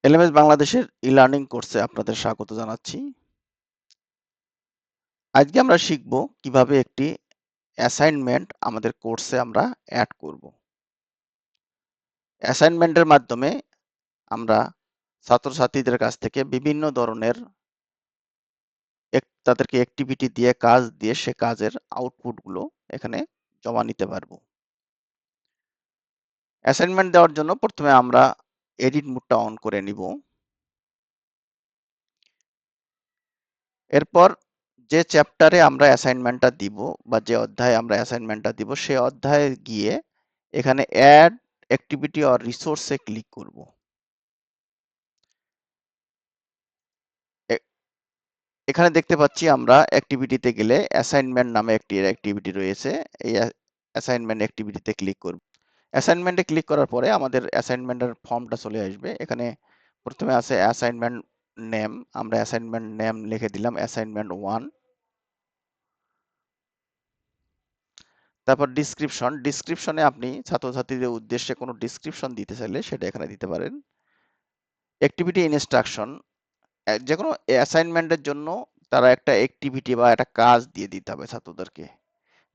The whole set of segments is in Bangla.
এলএমএস বাংলাদেশের ই-লার্নিং কোর্সে আপনাদের স্বাগত জানাচ্ছি। আজকে আমরা শিখব কিভাবে একটি অ্যাসাইনমেন্ট আমাদের কোর্সে আমরা অ্যাড করব। অ্যাসাইনমেন্টের মাধ্যমে আমরা ছাত্রছাত্রীদের কাছ থেকে বিভিন্ন ধরনের তাদেরকে অ্যাক্টিভিটি দিয়ে কাজ দিয়ে সে কাজের আউটপুটগুলো এখানে জমা নিতে পারবো। অ্যাসাইনমেন্ট দেওয়ার জন্য প্রথমে আমরা এডিট মোডটা অন করে নিব। এরপর যে চ্যাপ্টারে আমরা অ্যাসাইনমেন্টটা দিব বা যে অধ্যায়ে আমরা অ্যাসাইনমেন্টটা দিব সেই অধ্যায়ে গিয়ে এখানে অ্যাড অ্যাক্টিভিটি অর রিসোর্সে ক্লিক করব। এখানে দেখতে পাচ্ছি আমরা অ্যাক্টিভিটিতে গেলে অ্যাসাইনমেন্ট নামে একটি অ্যাক্টিভিটি রয়েছে। এই অ্যাসাইনমেন্ট অ্যাক্টিভিটিতে ক্লিক করব। অ্যাসাইনমেন্টে ক্লিক করার পরে আমাদের অ্যাসাইনমেন্টের ফর্মটা চলে আসবে। এখানে প্রথমে আছে অ্যাসাইনমেন্ট নেম। আমরা অ্যাসাইনমেন্ট নেম লিখে দিলাম অ্যাসাইনমেন্ট 1। তারপর ডিসক্রিপশনে আপনি ছাত্রছাত্রীদের উদ্দেশ্যে কোনো ডিসক্রিপশন দিতে চাইলে সেটা এখানে দিতে পারেন। অ্যাক্টিভিটি ইনস্ট্রাকশন, যে কোনো অ্যাসাইনমেন্টের জন্য তারা একটা অ্যাক্টিভিটি বা একটা কাজ দিয়ে দিতে হবে ছাত্রদেরকে,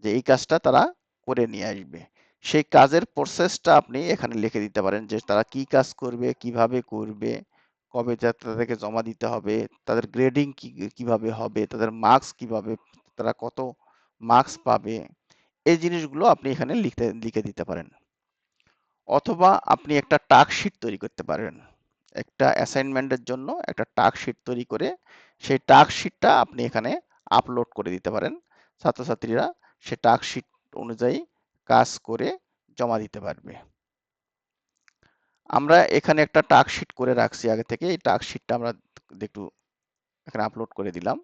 যে এই কাজটা তারা করে নিয়ে আসবে। সেই কাজের প্রসেসটা আপনি এখানে লিখে দিতে পারেন, যে তারা কি কাজ করবে, কিভাবে করবে, কবে তাদেরকে জমা দিতে হবে, তাদের গ্রেডিং কিভাবে হবে, তাদের মার্কস কিভাবে, তারা কত মার্কস পাবে, এই জিনিসগুলো আপনি এখানে লিখে দিতে পারেন। অথবা আপনি একটা টাস্কশিট তৈরি করতে পারেন। একটা অ্যাসাইনমেন্টের জন্য একটা টাস্কশিট তৈরি করে সেই টাস্কশিটটা আপনি এখানে আপলোড করে দিতে পারেন। ছাত্রছাত্রীরা সে টাস্কশিট অনুযায়ী কাজ করে জমা দিতে পারবে। আমরা এখানে একটা টাস্কশিট করে রাখছি আগে থেকে। এই টাস্কশিটটা আমরা একটু এখানে আপলোড করে দিলাম।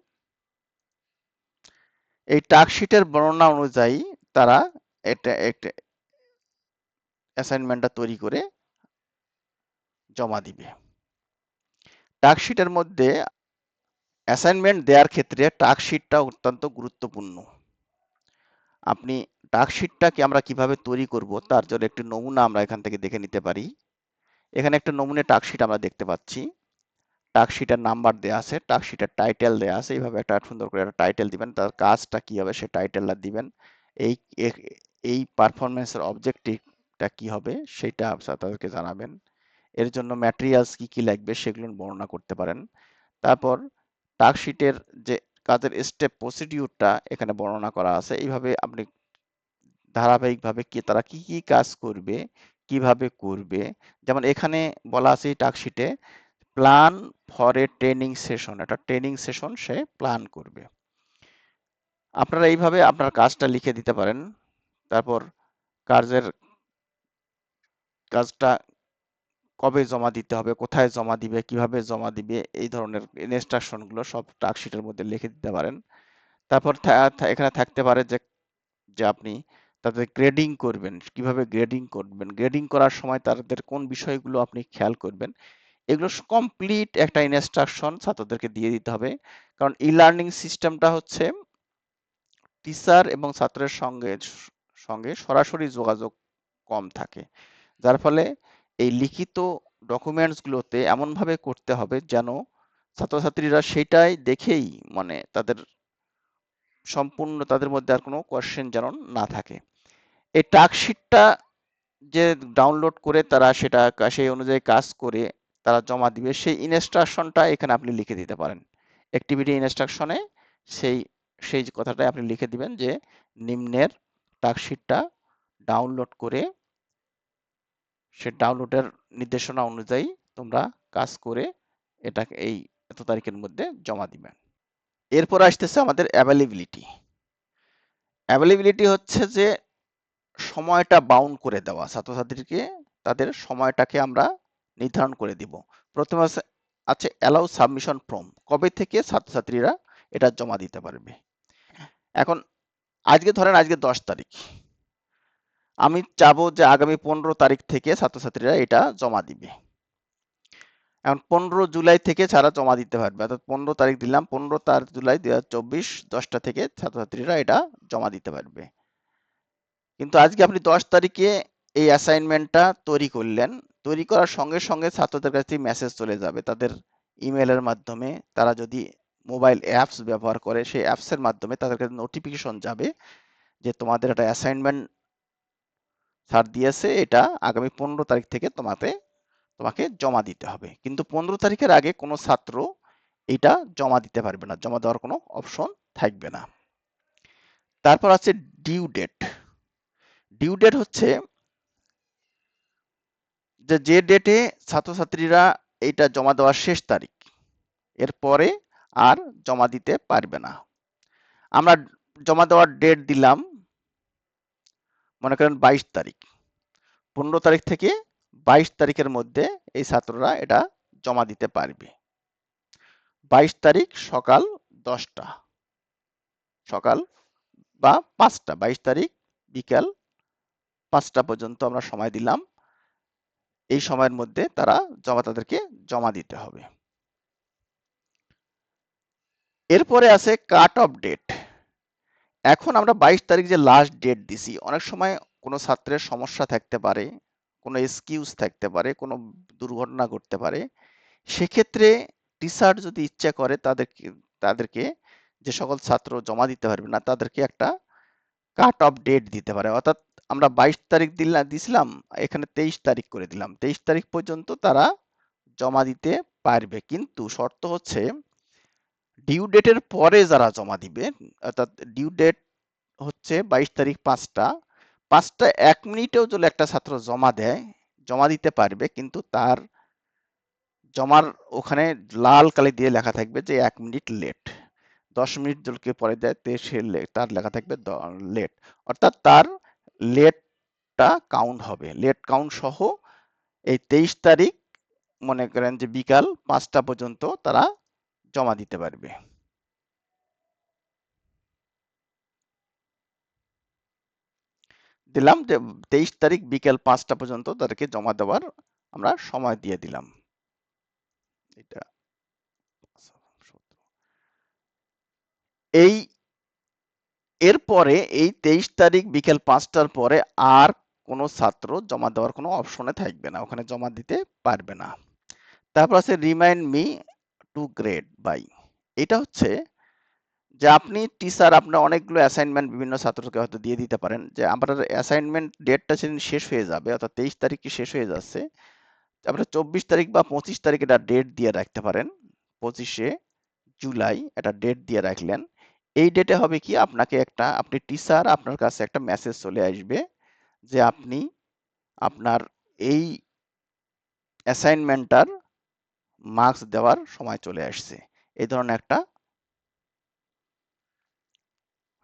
এই টাস্কশিটের বর্ণনা অনুযায়ী তারা একটা অ্যাসাইনমেন্টটা তৈরি করে জমা দিবে। টাস্কশিটের মধ্যে অ্যাসাইনমেন্ট দেওয়ার ক্ষেত্রে টাস্কশিটটা অত্যন্ত গুরুত্বপূর্ণ। আপনি টাস্কশিটটাকে আমরা কিভাবে তৈরি করব তার জন্য একটি নমুনা আমরা এখান থেকে দেখে নিতে পারি। এখানে একটা নমুনা টাস্কশিট আমরা দেখতে পাচ্ছি। টাস্কশিটের নাম্বার দেওয়া আছে, টাস্কশিটের টাইটেল দেওয়া আছে। এইভাবে একটা সুন্দর করে একটা টাইটেল দিবেন, তার কাজটা কি হবে সে টাইটেলটা দিবেন। এই এই পারফরমেন্সের অবজেক্টিভটা কি হবে সেটা তাদেরকে জানাবেন। এর জন্য ম্যাটেরিয়ালস কি কি লাগবে সেগুলো বর্ণনা করতে পারেন। তারপর টাস্কশিটের যে কাজের স্টেপ প্রসিডিউরটা এখানে বর্ণনা করা আছে। এইভাবে আপনি ধারাবাহিকভাবে তারা কি কি কাজ করবে, কিভাবে করবে। যেমন এখানে বলা আছে এই টাস্কশিটে plan for a training session, একটা ট্রেনিং সেশন সে প্ল্যান করবে। আপনারা এইভাবে আপনার কাজটা লিখে দিতে পারেন। তারপর কাজটা কবে জমা দিতে হবে, কোথায় জমা দিবে, কিভাবে জমা দিবে, এই ধরনের ইনস্ট্রাকশনগুলো সব টাস্কশিটের মধ্যে লিখে দিতে পারেন। তারপর এখানে থাকতে পারে যে যে আপনি তাদের গ্রেডিং করবেন, কিভাবে গ্রেডিং করবেন, গ্রেডিং করার সময় তাদের কোন বিষয়গুলো আপনি খেয়াল করবেন। এগুলো কমপ্লিট একটা ইনস্ট্রাকশন ছাত্রদেরকে দিয়ে দিতে হবে। কারণ ই লার্নিং সিস্টেমটা হচ্ছে টিচার এবং ছাত্রের সঙ্গে সরাসরি যোগাযোগ কম থাকে, যার ফলে এই লিখিত ডকুমেন্টসগুলোতে এমনভাবে করতে হবে যেন ছাত্রছাত্রীরা সেটাই দেখেই মানে তাদের সম্পূর্ণ তাদের মধ্যে আর কোনো কোয়েশ্চেন যেন না থাকে। এই টাস্কশিটটা যে ডাউনলোড করে তারা সেটা সেই অনুযায়ী কাজ করে তারা জমা দিবে, সেই ইনস্ট্রাকশনটা এখানে আপনি লিখে দিতে পারেন। অ্যাক্টিভিটি ইনস্ট্রাকশনে সেই সেই কথাটাই আপনি লিখে দিবেন যে নিম্নের টাস্কশিটটা ডাউনলোড করে সে ডাউনলোডের নির্দেশনা অনুযায়ী তোমরা কাজ করে এটাকে এই এত তারিখের মধ্যে জমা দিবেন। এরপর আসতেছে আমাদের অ্যাভেলেবিলিটি। অ্যাভেলেবিলিটি হচ্ছে যে সময়টা বাউন্ড করে দেওয়া, ছাত্রছাত্রীকে তাদের সময়টাকে আমরা নির্ধারণ করে দিব। প্রথমে আছে অ্যালাউ সাবমিশন ফর্ম, কবে থেকে ছাত্রছাত্রীরা এটা জমা দিতে পারবে। এখন আজকে ধরেন আজকে 10 তারিখ, আমি চাবো যে আগামী 15 তারিখ থেকে ছাত্রছাত্রীরা এটা জমা দিবে। এখন 15 জুলাই থেকে ছাড়া জমা দিতে পারবে, অর্থাৎ 15 তারিখ দিলাম, 15 জুলাই 2024 10টা থেকে ছাত্রছাত্রীরা এটা জমা দিতে পারবে। কিন্তু আজকে আপনি 10 তারিখে এই অ্যাসাইনমেন্টটা তৈরি করলেন, তৈরি করার সঙ্গে সঙ্গে ছাত্রদের কাছে মেসেজ চলে যাবে তাদের ইমেলের মাধ্যমে। তারা যদি মোবাইল অ্যাপস ব্যবহার করে সেই অ্যাপসের মাধ্যমে তাদের কাছে নোটিফিকেশন যাবে যে তোমাদের একটা অ্যাসাইনমেন্ট স্যার দিয়েছে, এটা আগামী 15 তারিখ থেকে তোমাকে জমা দিতে হবে। কিন্তু 15 তারিখের আগে কোনো ছাত্র এটা জমা দিতে পারবে না, জমা দেওয়ার কোনো অপশন থাকবে না। তারপর আছে ডিউ ডেট। ডিউ ডেট হচ্ছে যে ডেটে ছাত্রছাত্রীরা এইটা জমা দেওয়ার শেষ তারিখ, এরপরে আর জমা দিতে পারবে না। আমরা জমা দেওয়ার ডেট দিলাম মনে করেন 22 তারিখ। 15 তারিখ থেকে 22 তারিখের মধ্যে এই ছাত্ররা এটা জমা দিতে পারবে। 22 তারিখ সকাল 10টা, সকাল বা 5টা, 22 তারিখ বিকাল 5টা পর্যন্ত আমরা সময় দিলাম। এই সময়ের মধ্যে তাদেরকে জমা দিতে হবে। এরপরে আছে কাট অফ ডেট। এখন আমরা 22 তারিখ যে লাস্ট ডেট দিছি, অনেক সময় কোনো ছাত্রের সমস্যা থাকতে পারে, কোনো এক্সকিউজ থাকতে পারে, কোনো দুর্ঘটনা ঘটতে পারে। সেক্ষেত্রে টিচার যদি ইচ্ছা করে তাদেরকে যে সকল ছাত্র জমা দিতে পারবে না তাদেরকে একটা কাট অফ ডেট দিতে পারে। অর্থাৎ আমরা 22 তারিখ দিছিলাম, এখানে 23 তারিখ করে দিলাম। 23 তারিখ পর্যন্ত তারা জমা দিতে পারবে, কিন্তু শর্ত হচ্ছে ডিউ ডেটের পরে যারা জমা দিবে, অর্থাৎ ডিউ ডেট হচ্ছে 22 তারিখ 5টা 1 মিনিটেও যদি একটা ছাত্র জমা দেয়, জমা দিতে পারবে, কিন্তু তার জমার ওখানে লাল কালি দিয়ে লেখা থাকবে যে 1 মিনিট লেট। 10 মিনিট জলকে পরে দেয় তার লেখা থাকবে লেট, অর্থাৎ তার লেটটা কাউন্ট হবে। লেট কাউন্ট সহ এই 23 তারিখ মনে করেন যে বিকাল 5টা পর্যন্ত তারা জমা দিতে পারবে। দিলাম যে 23 তারিখ বিকেল 5টা পর্যন্ত তাদেরকে জমা দেওয়ার আমরা সময় দিয়ে দিলাম। এটা এই এরপরে এই 23 তারিখ বিকেল 5টার পরে আর কোনো ছাত্র জমা দেওয়ার কোনো অপশনে থাকবে না, ওখানে জমা দিতে পারবে না। তারপর আছে remind me to grade by. এটা হচ্ছে যে আপনি টিচার আপনার অনেকগুলো অ্যাসাইনমেন্ট বিভিন্ন ছাত্রকে হয়তো দিয়ে দিতে পারেন, যে আপনার অ্যাসাইনমেন্ট ডেটটা সেদিন শেষ হয়ে যাবে, অর্থাৎ 23 তারিখে শেষ হয়ে যাচ্ছে। তারপরে 24 তারিখ বা 25 তারিখ এটা ডেট দিয়ে রাখতে পারেন। 25শে জুলাই এটা ডেট দিয়ে রাখলেন। এই ডেটে হবে কি, আপনি টিচার আপনার কাছে একটা মেসেজ চলে আসবে যে আপনি আপনার এই অ্যাসাইনমেন্টটার মার্কস দেওয়ার সময় চলে আসছে। এই ধরনের একটা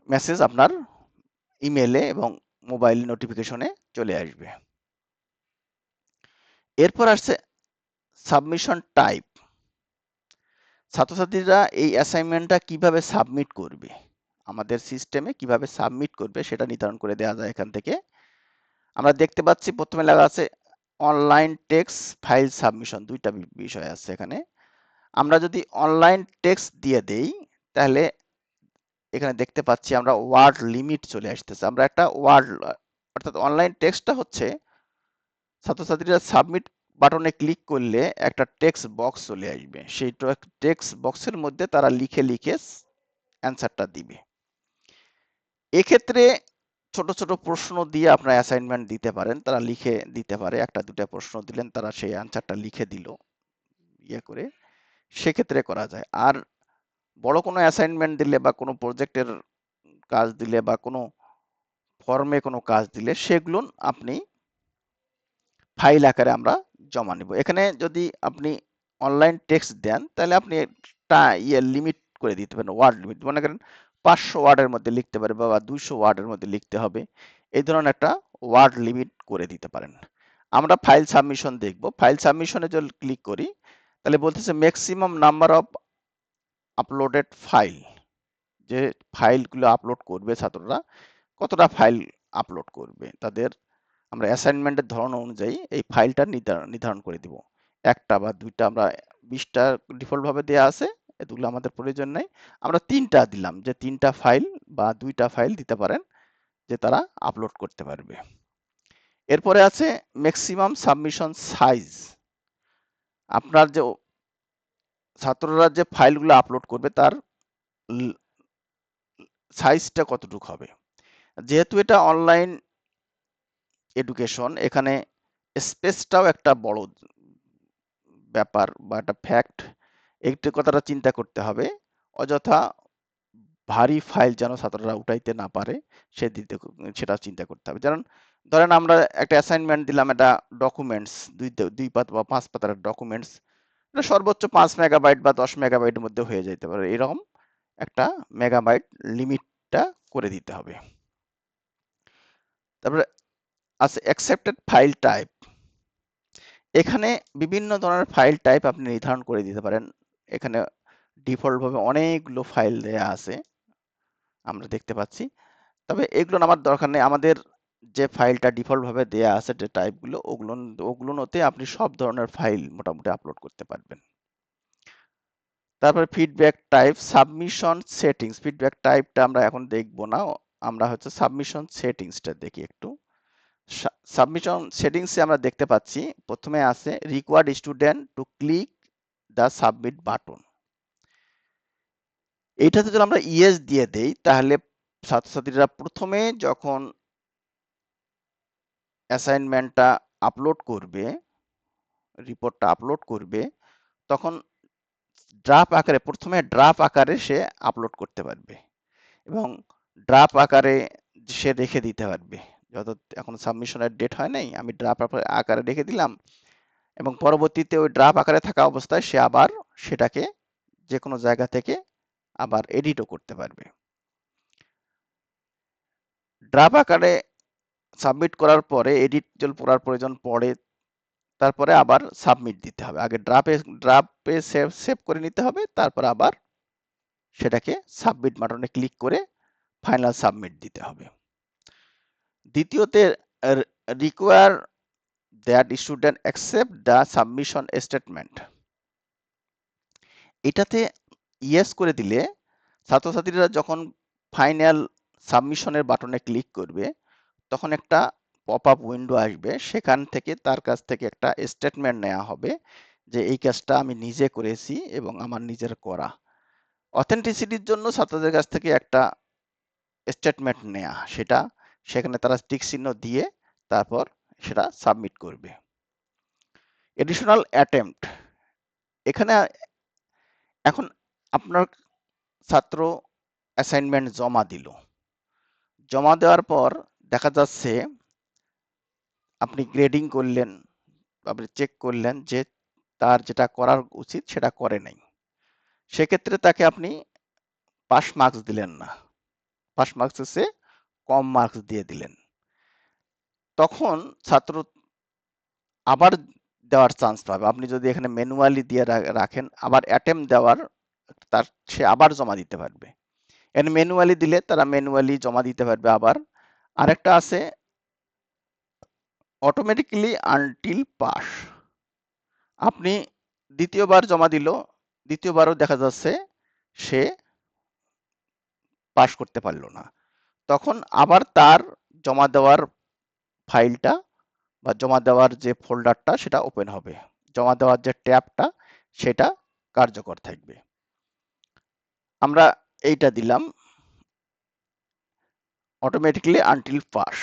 মেসেজ আপনার ইমেলে এবং মোবাইল নোটিফিকেশনে চলে আসবে। এরপর আসছে সাবমিশন টাইপ। ছাত্রছাত্রীরা এই অ্যাসাইনমেন্টটা কিভাবে সাবমিট করবে, আমাদের সিস্টেমে কিভাবে সাবমিট করবে সেটা নির্ধারণ করে দেওয়া যায়। এখান থেকে আমরা দেখতে পাচ্ছি প্রথমে লেখা আছে অনলাইন টেক্সট ফাইল সাবমিশন, দুইটা বিষয় আছে এখানে। আমরা যদি অনলাইন টেক্সট দিয়ে দেই তাহলে এখানে দেখতে পাচ্ছি আমরা ওয়ার্ড লিমিট চলে আসতেছে। আমরা একটা ওয়ার্ড, অর্থাৎ অনলাইন টেক্সটটা হচ্ছে ছাত্রছাত্রীরা সাবমিট বাটনে ক্লিক করলে একটা টেক্সট বক্স চলে আসবে, সেই টেক্সট বক্সের মধ্যে তারা লিখে লিখে অ্যান্সারটা দিবে। এক্ষেত্রে ছোট ছোট প্রশ্ন দিয়ে আপনার অ্যাসাইনমেন্ট দিতে পারেন, তারা লিখে দিতে পারে। একটা দুটা প্রশ্ন দিলেন, তারা সেই অ্যান্সারটা লিখে দিল ইয়ে করে, সেক্ষেত্রে করা যায়। আর বড় কোনো অ্যাসাইনমেন্ট দিলে বা কোনো প্রজেক্টের কাজ দিলে বা কোনো ফর্মে কোনো কাজ দিলে সেগুলো আপনি ফাইল আকারে আমরা জমা নিব। এখানে যদি আপনি অনলাইন টেক্সট দেন তাহলে আপনি লিমিট করে দিতে পারেন, ওয়ার্ড লিমিট। মনে করেন 500 ওয়ার্ডের মধ্যে লিখতে পারে বা 200 ওয়ার্ডের মধ্যে লিখতে হবে, এই ধরনের একটা ওয়ার্ড লিমিট করে দিতে পারেন। আমরা ফাইল সাবমিশন দেখব। ফাইল সাবমিশনে যদি ক্লিক করি তাহলে বলতেছে maximum number of uploaded file, যে ফাইলগুলো আপলোড করবে ছাত্ররা, কতটা ফাইল আপলোড করবে তাদের আমরা অ্যাসাইনমেন্টের ধরন অনুযায়ী এই ফাইলটা নির্ধারণ করে দিব। একটা বা দুইটা, আমরা 20টা ডিফল্ট ভাবে দেওয়া আছে, এগুলো আমাদের প্রয়োজন নেই। আমরা 3টা দিলাম, যে 3টা ফাইল বা 2টা ফাইল দিতে পারেন যে তারা আপলোড করতে পারবে। এরপরে আছে ম্যাক্সিমাম সাবমিশন সাইজ। আপনার যে ছাত্ররা যে ফাইলগুলো আপলোড করবে তার সাইজটা কতটুকু হবে। যেহেতু এটা অনলাইন এডুকেশন, এখানে স্পেসটাও একটা বড় ব্যাপার বা একটা ফ্যাক্ট। একটি কথাটা চিন্তা করতে হবে, অযথা ভারী ফাইল যেন ছাত্ররা উঠাইতে না পারে সেটা চিন্তা করতে হবে। যেমন ধরেন আমরা একটা অ্যাসাইনমেন্ট দিলাম, একটা ডকুমেন্টস, দুই পাতা বা 5 পাতার ডকুমেন্টস, এটা সর্বোচ্চ 5 মেগাবাইট বা 10 মেগাবাইটের মধ্যে হয়ে যেতে পারে। এরকম একটা মেগাবাইট লিমিটটা করে দিতে হবে। তারপরে আছে অ্যাকসেপ্টেড ফাইল টাইপ। এখানে বিভিন্ন ধরনের ফাইল টাইপ আপনি নির্ধারণ করে দিতে পারেন। এখানে ডিফল্ট ভাবে অনেকগুলো ফাইল দেয়া আছে, আমরা দেখতে পাচ্ছি। তবে এগুলো আমার দরকার নেই। আমাদের যে ফাইলটা ডিফল্ট ভাবে দেয়া আছে, যে টাইপগুলো, ওগুলোতে আপনি সব ধরনের ফাইল মোটামুটি আপলোড করতে পারবেন। তারপরে feedback type, submission settings. Feedback টাইপটা আমরা এখন দেখব না, আমরা হচ্ছে সাবমিশন সেটিংসটা দেখি একটু। সাবমিশন সেটিংসে আমরা দেখতে পাচ্ছি প্রথমে আছে required student to click the submit button. এইটাতে যদি আমরা ইয়েস দিয়ে দেই, তাহলে ছাত্রছাত্রীরা প্রথমে যখন অ্যাসাইনমেন্টটা আপলোড করবে, রিপোর্টটা আপলোড করবে, তখন প্রথমে ড্রাফট আকারে সে আপলোড করতে পারবে এবং ড্রাফট আকারে সে রেখে দিতে পারবে। যত এখন সাবমিশনের ডেট হয় নাই, আমি ড্রাফট আকারে রেখে দিলাম এবং পরবর্তীতে ওই ড্রাফট আকারে থাকা অবস্থায় সে আবার সেটাকে যে কোনো জায়গা থেকে আবার এডিটও করতে পারবে। ড্রাফট আকারে সাবমিট করার পরে এডিট যদি করার প্রয়োজন পড়ে, তারপরে আবার সাবমিট দিতে হবে। আগে ড্রাফটে সেভ করে নিতে হবে, তারপর আবার সেটাকে সাবমিট বাটনে ক্লিক করে ফাইনাল সাবমিট দিতে হবে। দ্বিতীয়তে require that student accept the submission statement. এটাতে ইয়েস করে দিলে ছাত্রছাত্রীরা যখন ফাইনাল সাবমিশনের বাটনে ক্লিক করবে, তখন একটা পপ আপ উইন্ডো আসবে, সেখান থেকে তার কাছ থেকে একটা স্টেটমেন্ট নেওয়া হবে যে এই কাজটা আমি নিজে করেছি এবং আমার নিজের করা। অথেন্টিসিটির জন্য ছাত্রদের কাছ থেকে একটা স্টেটমেন্ট নেয়া, সেখানে তারা টিক চিহ্ন দিয়ে তারপর সেটা সাবমিট করবে। এডিশনাল অ্যাটেম্পট, এখানে এখন আপনার ছাত্র অ্যাসাইনমেন্ট জমা দেওয়ার পর দেখা যাচ্ছে আপনি গ্রেডিং করলেন, আপনি চেক করলেন যে তার যেটা করার উচিত সেটা করে নাই, সেক্ষেত্রে তাকে আপনি পাস মার্কস দিলেন না, পাস মার্কস এ কম মার্কস দিয়ে দিলেন। তখন ছাত্র আবার দেওয়ার চান্স পাবে। আপনি যদি এখানে ম্যানুয়ালি দিয়ে রাখেন, আবার অ্যাটেম্প দেওয়ার, সে আবার জমা দিতে পারবে। এখানে ম্যানুয়ালি দিলে তারা ম্যানুয়ালি জমা দিতে পারবে আবার। আরেকটা আছে অটোমেটিক্যালি আনটিল পাস। আপনি দ্বিতীয়বার জমা দিল, দ্বিতীয়বারও দেখা যাচ্ছে সে পাস করতে পারল না, তখন আবার তার জমা দেওয়ার ফাইলটা বা জমা দেওয়ার যে ফোল্ডারটা সেটা ওপেন হবে, জমা দেওয়ার যে ট্যাবটা সেটা কার্যকর থাকবে। আমরা এইটা দিলাম অটোমেটিক্যালি আনটিল পাস।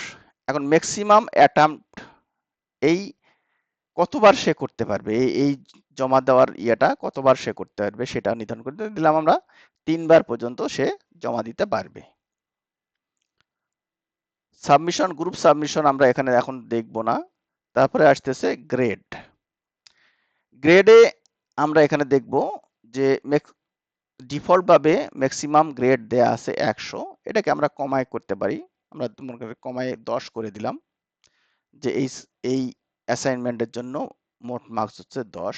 এখন ম্যাক্সিমাম অ্যাটেম্পট, এই কতবার সে করতে পারবে, এই জমা দেওয়ার ইয়েটা কতবার সে করতে পারবে সেটা নির্ধারণ করতে দিলাম আমরা 3 বার পর্যন্ত সে জমা দিতে পারবে। সাবমিশন, গ্রুপ সাবমিশন আমরা এখানে এখন দেখব না। তারপরে আসতেছে গ্রেড। গ্রেডে আমরা এখানে দেখব যে ডিফল্ট ভাবে ম্যাক্সিমাম গ্রেড দেয়া আছে 100, এটাকে আমরা কমায় করতে পারি। আমরা কমায় 10 করে দিলাম, যে এই অ্যাসাইনমেন্টের জন্য মোট মার্কস হচ্ছে 10।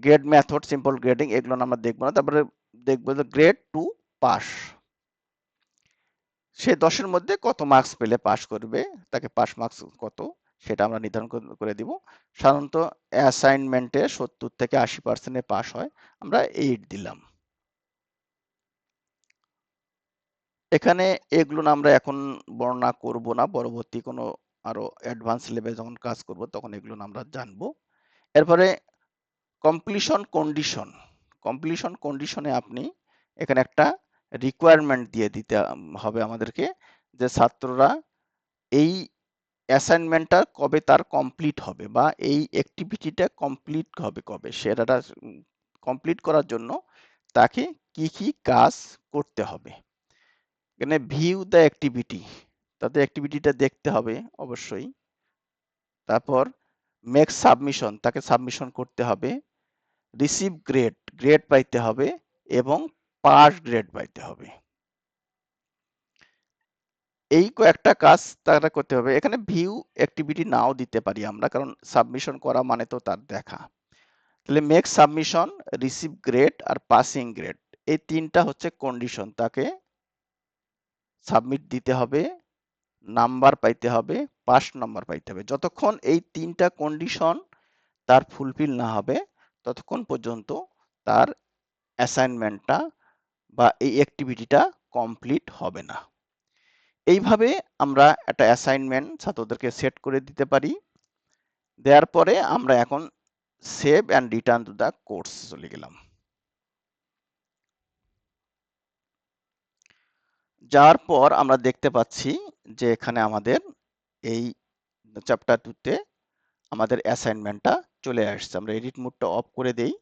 গ্রেড মেথড, সিম্পল গ্রেডিং, এগুলো আমরা দেখবো না। তারপরে দেখবো যে গ্রেড টু পাস, সে 10-এর মধ্যে কত মার্কস পেলে পাস করবে, তাকে পাস মার্কস কত সেটা আমরা নির্ধারণ করে দিব। সাধারণত অ্যাসাইনমেন্টে 70 থেকে 80% পাস হয়, আমরা 8 দিলাম। এখানে এগুলো আমরা এখন বর্ণনা করব না, পরবর্তী কোনো আরো অ্যাডভান্স লেভেলে যখন কাজ করব তখন এগুলো আমরা জানবো। এরপরে কমপ্লিশন কন্ডিশন। কমপ্লিশন কন্ডিশনে আপনি এখানে একটা রিকোয়ারমেন্ট দিয়ে দিতে হবে আমাদেরকে, যে ছাত্ররা এই অ্যাসাইনমেন্টটা কবে তার কমপ্লিট হবে বা এই অ্যাক্টিভিটিটা কমপ্লিট হবে কবে, সেটা কমপ্লিট করার জন্য তাকে কি কি কাজ করতে হবে। এখানে ভিউ দ্য অ্যাক্টিভিটি, তাতে অ্যাক্টিভিটিটা দেখতে হবে অবশ্যই। তারপর মেক সাবমিশন, তাকে সাবমিশন করতে হবে। রিসিভ গ্রেড, গ্রেড পাইতে হবে এবং পাস গ্রেড পাইতে হবে। এই কয়েকটা কাজ তারা করতে হবে। এখানে ভিউ অ্যাক্টিভিটি নাও দিতে পারি আমরা, কারণ সাবমিশন করা মানে তো তার দেখা। তাহলে মেক সাবমিশন, রিসিভ গ্রেড আর পাসিং গ্রেড, এই তিনটা হচ্ছে কন্ডিশন। তাকে সাবমিট দিতে হবে, নাম্বার পাইতে হবে, পাস নাম্বার পাইতে হবে। যতক্ষণ এই তিনটা কন্ডিশন তার ফুলফিল না হবে ততক্ষণ পর্যন্ত তার অ্যাসাইনমেন্টটা বা এই অ্যাক্টিভিটিটা কমপ্লিট হবে না। এইভাবে আমরা একটা অ্যাসাইনমেন্ট ছাত্রদেরকে সেট করে দিতে পারি। দেওয়ার পরে আমরা এখন save and return to the course চলে গেলাম। যাওয়ার পর আমরা দেখতে পাচ্ছি যে এখানে আমাদের এই চ্যাপ্টার 2 তে আমাদের অ্যাসাইনমেন্টটা চলে আসছে। আমরা এডিট মোডটা অফ করে দেই।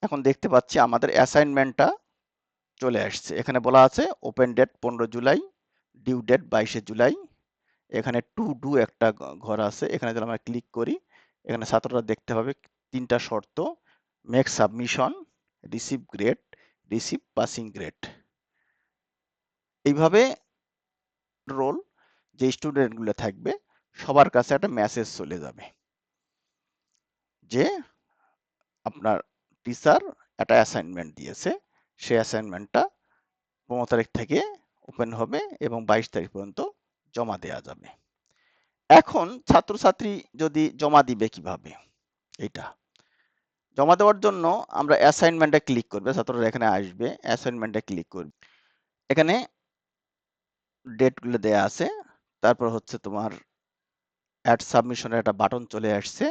এখন দেখতে পাচ্ছি আমাদের অ্যাসাইনমেন্টটা চলে আসছে। এখানে বলা আছে open date 15 July, due date 22 July. এখানে টু ডু একটা ঘর আছে, এখানে যদি আমরা ক্লিক করি এখানে ছাত্ররা দেখতে পাবে তিনটা শর্ত: make submission, receive grade, receive passing grade. এইভাবে রোল যে স্টুডেন্টগুলো থাকবে সবার কাছে একটা মেসেজ চলে যাবে যে আপনার টিচার একটা অ্যাসাইনমেন্ট দিয়েছে, সেই অ্যাসাইনমেন্টটা 15 তারিখ থেকে ওপেন হবে এবং 22 তারিখ পর্যন্ত জমা দেওয়া যাবে। এখন ছাত্রছাত্রী যদি জমা দিবে কিভাবে, এটা জমা দেওয়ার জন্য আমরা অ্যাসাইনমেন্টে ক্লিক করবে, ছাত্ররা এখানে আসবে, অ্যাসাইনমেন্টে ক্লিক করবে। এখানে ডেটগুলো দেয়া আছে, তারপর হচ্ছে তোমার অ্যাড সাবমিশনের একটা বাটন চলে আসছে,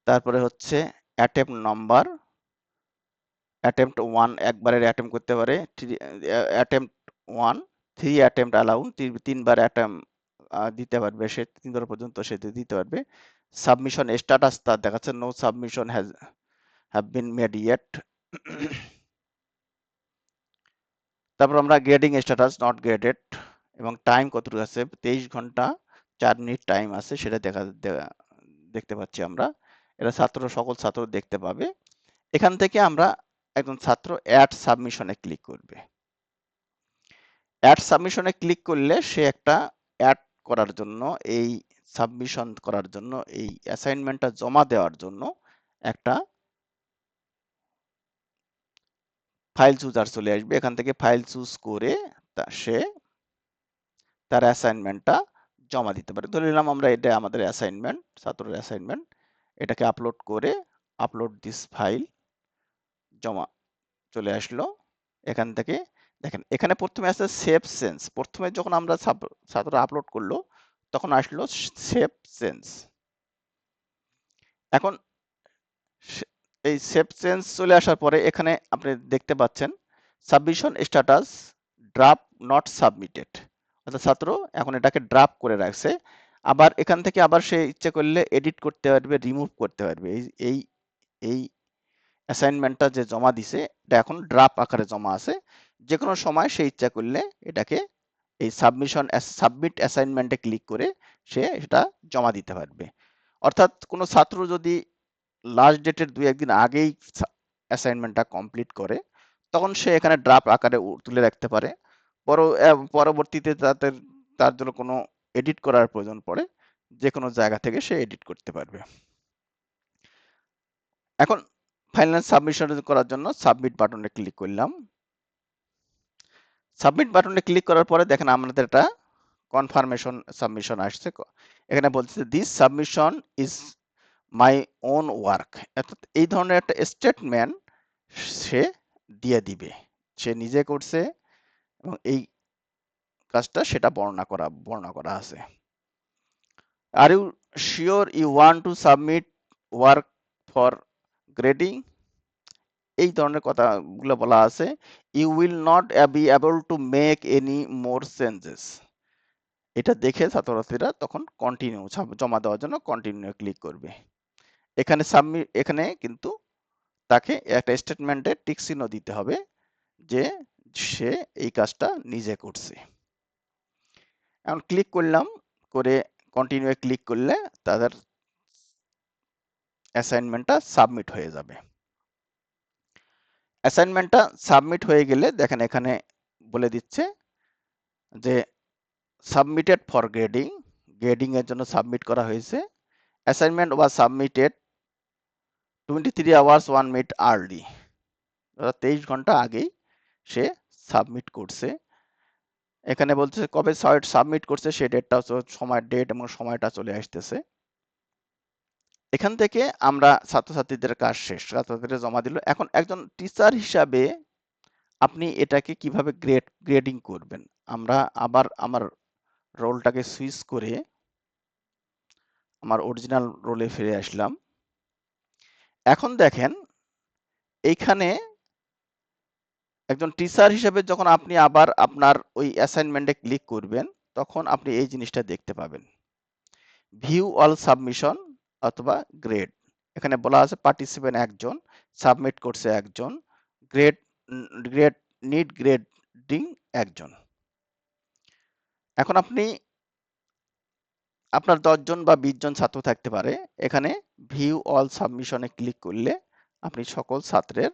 তারপরে হচ্ছে অ্যাটেম্প নাম্বার, অ্যাটেম্পট 1 একবারের অ্যাটেম্প করতে পারে, অ্যাটেম্পট 1 3 অ্যাটেম্পট অ্যালাউড, 3 বার অ্যাটেম্প দিতে পারবে, সে 3 বার পর্যন্ত সে দিতে পারবে। সাবমিশন স্ট্যাটাস তার দেখাচ্ছে no submission have been made yet. তারপর আমরা গ্রেডিং স্ট্যাটাস নট গ্রেডেড এবং টাইম কতটুকু আছে, 23 ঘন্টা 4 মিনিট টাইম আছে, সেটা দেখতে পাচ্ছি আমরা। এটা সকল ছাত্র দেখতে পাবে। এখান থেকে আমরা একজন ছাত্র অ্যাড সাবমিশনে ক্লিক করবে। অ্যাড সাবমিশনে ক্লিক করলে সে একটা অ্যাড করার জন্য, এই সাবমিশন করার জন্য, এই অ্যাসাইনমেন্টটা জমা দেওয়ার জন্য একটা ফাইল চুজার চলে আসবে। এখান থেকে ফাইল চুজ করে সে তার অ্যাসাইনমেন্টটা জমা দিতে পারে। ধরে নিলাম আমরা এটা আমাদের অ্যাসাইনমেন্ট, ছাত্রের অ্যাসাইনমেন্ট, এটাকে আপলোড করে আপলোড দিস ফাইল জমা চলে আসলো। এখান থেকে দেখেন এখানে প্রথমে আছে সেভ চেঞ্জ। প্রথমে যখন আমরা ছাত্র আপলোড করলো তখন আসলো সেভ চেঞ্জ। এখন এই সেভ চেঞ্জ চলে আসার পরে এখানে আপনি দেখতে পাচ্ছেন submission status draft not submitted, অর্থাৎ ছাত্র এখন এটাকে ড্রাফট করে রাখছে। আবার এখান থেকে আবার সে ইচ্ছে করলে এডিট করতে পারবে, রিমুভ করতে পারবে। এই এই অ্যাসাইনমেন্টটা যে জমা দিছে এটা এখন ড্রাফট আকারে জমা আছে, যে কোনো সময় সে ইচ্ছা করলে এটাকে এই সাবমিট অ্যাসাইনমেন্টে ক্লিক করে সে এটা জমা দিতে পারবে। অর্থাৎ কোনো ছাত্র যদি লাস্ট ডেটের 2-1 দিন আগেই অ্যাসাইনমেন্টটা কমপ্লিট করে তখন সে এখানে ড্রাফট আকারে তুলে রাখতে পারে। পরবর্তীতে তার জন্য কোনো এডিট করার প্রয়োজন পড়ে যে কোনো জায়গা থেকে সে এডিট করতে পারবে। এখন ফাইনাল সাবমিশন করার জন্য সাবমিট বাটনে ক্লিক করলাম। সাবমিট বাটনে ক্লিক করার পরে দেখেন আমাদের একটা কনফার্মেশন সাবমিশন আসছে। এখানে বলছে this submission is my own work, অর্থাৎ এই ধরনের একটা স্টেটমেন্ট সে দিয়ে দিবে, সে নিজে করছে এবং এই কাজটা সেটা বর্ণনা করা আছে। Are you sure you want to submit work for grading, এই ধরনের কথাগুলো বলা আছে। You will not be able to make any more changes, এটা দেখে ছাত্রছাত্রীরা তখন কন্টিনিউ জমা দেওয়ার জন্য কন্টিনিউ ক্লিক করবে। এখানে সাবমিট, এখানে কিন্তু তাকে একটা স্টেটমেন্টে টিক চিহ্ন দিতে হবে যে সে এই কাজটা নিজে করছে। এখন ক্লিক করলাম, করে কন্টিনিউ ক্লিক করলে তাদের অ্যাসাইনমেন্টটা সাবমিট হয়ে যাবে। অ্যাসাইনমেন্টটা সাবমিট হয়ে গেলে দেখেন এখানে বলে দিচ্ছে যে সাবমিটেড ফর গ্রেডিং, গ্রেডিং এর জন্য সাবমিট করা হয়েছে। অ্যাসাইনমেন্ট ওয়াজ সাবমিটেড 23 hours 1 minute আর্লি, 23 ঘন্টা আগেই সে সাবমিট করছে। এখানে বলছে কবে সাবমিট করছে সেই ডেটটা, সময় ডেট এবং সময়টা চলে আসতেছে। এখান থেকে আমরা ছাত্রছাত্রীদের কাজ শেষ, ছাত্রছাত্রীরা জমা দিল। এখন একজন টিচার হিসাবে আপনি এটাকে কিভাবে গ্রেডিং করবেন, আমরা আবার আমার রোলটাকে সুইচ করে আমার অরিজিনাল রোলে ফিরে আসলাম। এখন দেখেন এইখানে একজন টিচার হিসেবে যখন আপনি আবার আপনার ওই অ্যাসাইনমেন্টে ক্লিক করবেন তখন আপনি এই জিনিসটা দেখতে পাবেন, ভিউ অল সাবমিশন অথবা গ্রেড। এখানে বলা আছে পার্টিসিপেন্ট একজন, সাবমিট করছে একজন, গ্রেড গ্রেড নিড গ্রেডিং একজন। এখন আপনি আপনার 10 জন বা 20 জন ছাত্র থাকতে পারে, এখানে ভিউ অল সাবমিশনে ক্লিক করলে আপনি সকল ছাত্রের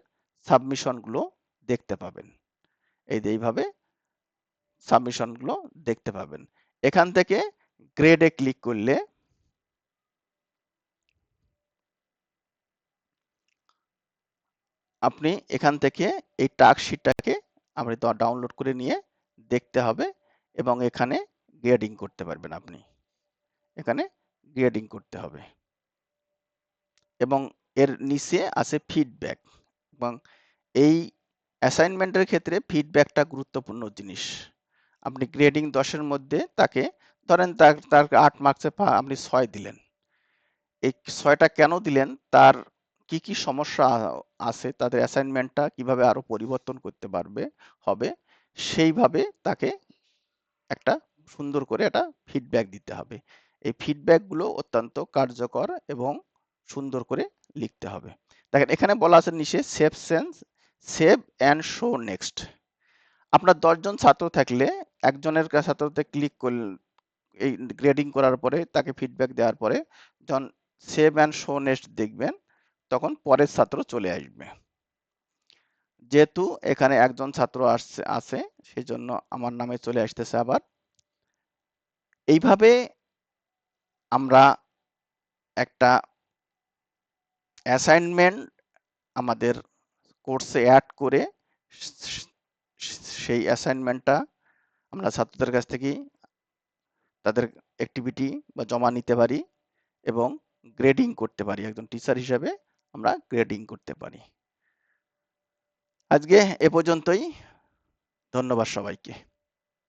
সাবমিশনগুলো দেখতে পাবেন। এই যে এইভাবে সাবমিশনগুলো দেখতে পাবেন। এখান থেকে গ্রেডে ক্লিক করলে আপনি এখান থেকে এই টাস্কশিটটাকে আপনি ডাউনলোড করে নিয়ে দেখতে হবে এবং এখানে গ্রেডিং করতে পারবেন। আপনি এখানে গ্রেডিং করতে হবে এবং এর নিচে আছে ফিডব্যাক, এবং এই অ্যাসাইনমেন্টের ক্ষেত্রে ফিডব্যাকটা গুরুত্বপূর্ণ জিনিস। আপনি গ্রেডিং 10-এর মধ্যে তাকে ধরেন তার 8 মার্কসে আপনি 6 দিলেন, এই 6টা কেন দিলেন, তার কি কি সমস্যা আছে, তাদের অ্যাসাইনমেন্টটা কিভাবে আরো পরিবর্তন করতে হবে, সেইভাবে তাকে একটা সুন্দর করে একটা ফিডব্যাক দিতে হবে। এই ফিডব্যাকগুলো অত্যন্ত কার্যকর এবং সুন্দর করে লিখতে হবে। দেখেন এখানে বলা আছে নিচে সেভ অ্যান্ড শো নেক্সট। আপনার 10 জন ছাত্র থাকলে একজনের ছাত্রতে ক্লিক করলে এই গ্রেডিং করার পরে তাকে ফিডব্যাক দেওয়ার পরে যখন সেভ অ্যান্ড শো নেক্সট দেখবেন তখন পরের ছাত্র চলে আসবে। যেহেতু এখানে একজন ছাত্র আছে সেজন্য আমার নামে চলে আসতেছে আবার। এইভাবে আমরা একটা অ্যাসাইনমেন্ট আমাদের কোর্সে অ্যাড করে সেই অ্যাসাইনমেন্টটা আমরা ছাত্রদের কাছ থেকে তাদের অ্যাক্টিভিটি বা জমা নিতে পারি এবং গ্রেডিং করতে পারি। একজন টিচার হিসেবে আমরা গ্রেডিং করতে পারি। আজকে এ পর্যন্তই, ধন্যবাদ সবাইকে।